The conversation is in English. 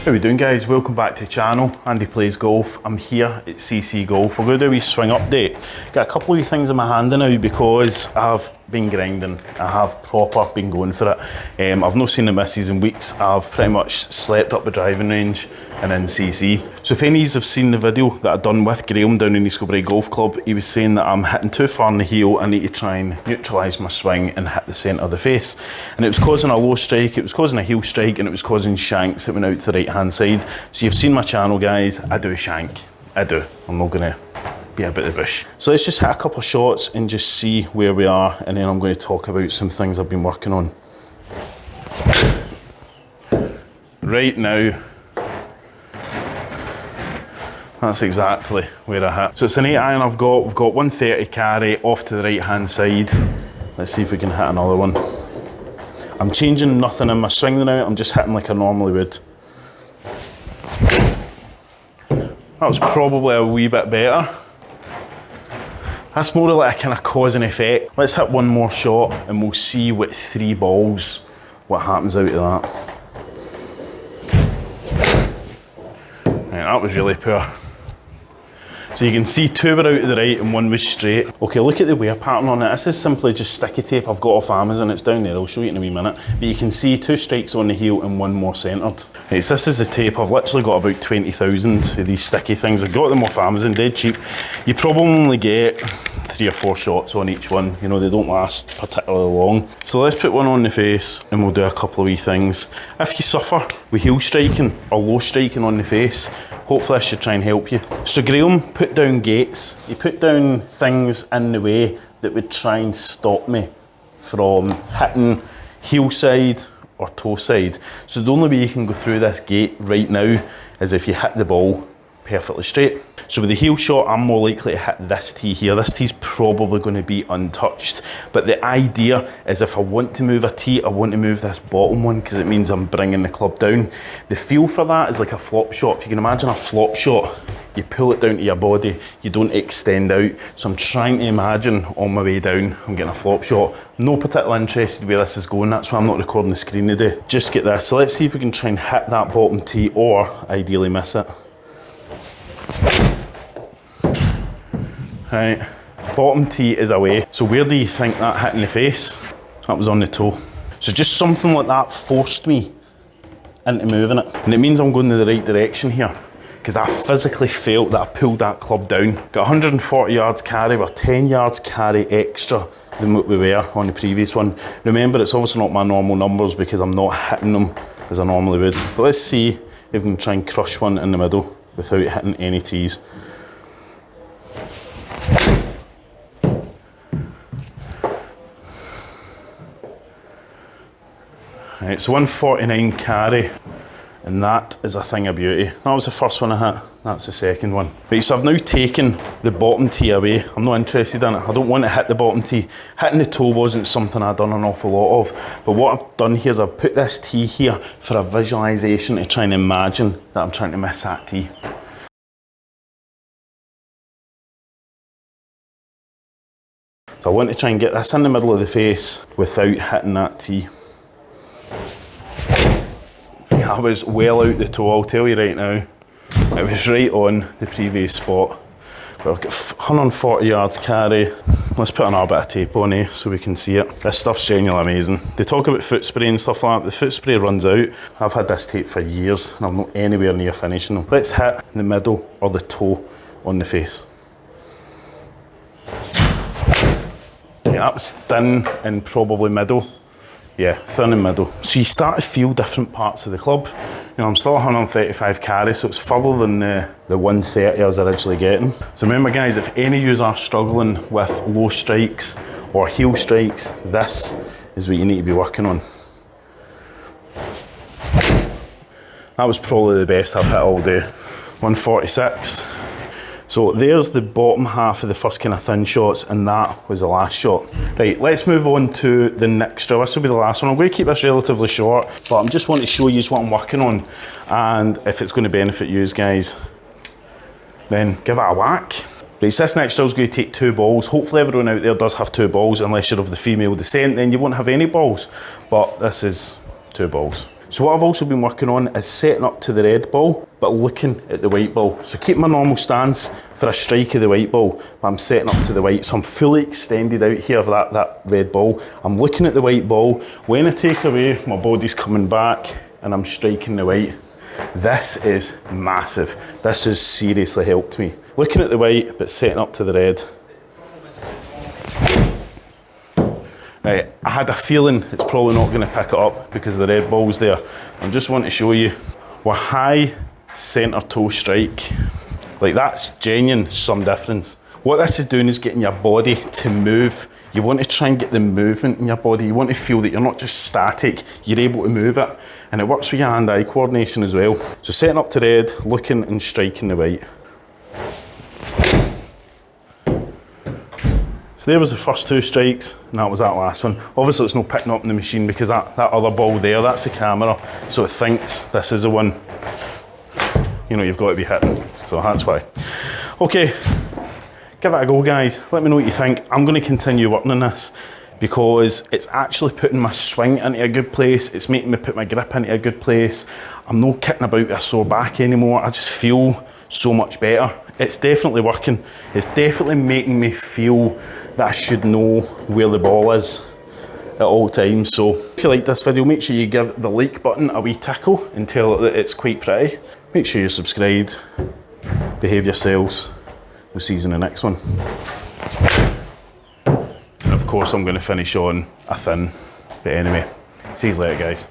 How we doing, guys? Welcome back to the channel. Andy Plays Golf. I'm here at CC Golf. We're going to do a wee swing update. Got a couple of wee things in my hand now because I've been grinding. I have proper been going for it. I've not seen the misses in weeks. I've pretty much slept up the driving range and in CC. So if any of you have seen the video that I've done with Greame down in East Kilbride Golf Club, he was saying that I'm hitting too far in the heel. I need to try and neutralise my swing and hit the centre of the face. And it was causing a low strike, it was causing a heel strike, and it was causing shanks that went out to the right hand side. So you've seen my channel, guys. I do a shank. I do. I'm not going to be about the bush. So let's just hit a couple of shots and just see where we are, and then I'm going to talk about some things I've been working on. Right now, that's exactly where I hit. So it's an 8 iron I've got. We've got 130 carry off to the right hand side. Let's see if we can hit another one. I'm changing nothing in my swing now. I'm just hitting like I normally would. That was probably a wee bit better. That's more like a kind of cause and effect. Let's hit one more shot and we'll see with 3 balls what happens out of that. Right, that was really poor. So you can see 2 were out to the right and 1 was straight. Okay, look at the wear pattern on it. This is simply just sticky tape I've got off Amazon. It's down there, I'll show you in a wee minute. But you can see 2 strikes on the heel and 1 more centred. Right, so this is the tape. I've literally got about 20,000 of these sticky things. I got them off Amazon, dead cheap. You probably only get 3 or 4 shots on each one. You know, they don't last particularly long. So let's put one on the face and we'll do a couple of wee things. If you suffer with heel striking or low striking on the face, hopefully this should try and help you. So Greame put down gates. He put down things in the way that would try and stop me from hitting heel side or toe side. So the only way you can go through this gate right now is if you hit the ball perfectly straight. So with the heel shot, I'm more likely to hit this tee here. This tee's probably going to be untouched. But the idea is if I want to move a tee, I want to move this bottom one because it means I'm bringing the club down. The feel for that is like a flop shot. If you can imagine a flop shot, you pull it down to your body, you don't extend out. So I'm trying to imagine on my way down, I'm getting a flop shot. No particular interested where this is going. That's why I'm not recording the screen today. Just get this. So let's see if we can try and hit that bottom tee or ideally miss it. Right, bottom tee is away. So where do you think that hit in the face? That was on the toe. So just something like that forced me into moving it. And it means I'm going in the right direction here because I physically felt that I pulled that club down. Got 140 yards carry, we're 10 yards carry extra than what we were on the previous one. Remember, it's obviously not my normal numbers because I'm not hitting them as I normally would. But let's see if we can try and crush one in the middle without hitting any tees. Right, so 149 carry, and that is a thing of beauty. That was the first one I hit, that's the second one. Right, so I've now taken the bottom tee away. I'm not interested in it, I don't want to hit the bottom tee. Hitting the toe wasn't something I'd done an awful lot of, but what I've done here is I've put this tee here for a visualisation to try and imagine that I'm trying to miss that tee. So I want to try and get this in the middle of the face without hitting that tee. I was well out the toe, I'll tell you right now. It was right on the previous spot. But I've got 140 yards carry. Let's put another bit of tape on here so we can see it. This stuff's genuinely amazing. They talk about foot spray and stuff like that. The foot spray runs out. I've had this tape for years and I'm not anywhere near finishing them. Let's hit the middle or the toe on the face. Yeah, that was thin and probably middle. Yeah, thin and middle. So you start to feel different parts of the club. You know, I'm still 135 carry, so it's further than the 130 I was originally getting. So remember, guys, if any of you are struggling with low strikes or heel strikes, this is what you need to be working on. That was probably the best I've hit all day. 146. So there's the bottom half of the first kind of thin shots, and that was the last shot. Right, let's move on to the next drill. This will be the last one. I'm going to keep this relatively short, but I'm just wanting to show you what I'm working on, and if it's going to benefit you guys, then give it a whack. Right, so this next drill is going to take 2 balls. Hopefully everyone out there does have 2 balls, unless you're of the female descent, then you won't have any balls. But this is 2 balls. So what I've also been working on is setting up to the red ball, but looking at the white ball. So keep my normal stance for a strike of the white ball, but I'm setting up to the white. So I'm fully extended out here of that red ball. I'm looking at the white ball. When I take away, my body's coming back and I'm striking the white. This is massive. This has seriously helped me. Looking at the white, but setting up to the red. Right, I had a feeling it's probably not going to pick it up because the red ball's there. I just want to show you with high centre toe strike, like that's genuine some difference. What this is doing is getting your body to move. You want to try and get the movement in your body. You want to feel that you're not just static, you're able to move it. And it works with your hand-eye coordination as well. So setting up to red, looking and striking the white. So there was the first 2 strikes, and that was that last one. Obviously it's not picking up in the machine because that other ball there, that's the camera, so it thinks this is the one, you know, you've got to be hitting. So that's why. Okay, give it a go, guys. Let me know what you think. I'm going to continue working on this because it's actually putting my swing into a good place. It's making me put my grip into a good place. I'm not kicking about with a sore back anymore. I just feel so much better. It's definitely working. It's definitely making me feel that I should know where the ball is at all times. So if you like this video, make sure you give the like button a wee tickle and tell it that it's quite pretty. Make sure you're subscribed. Behave yourselves. We'll see you in the next one. And of course I'm going to finish on a thin, but anyway, see you later, guys.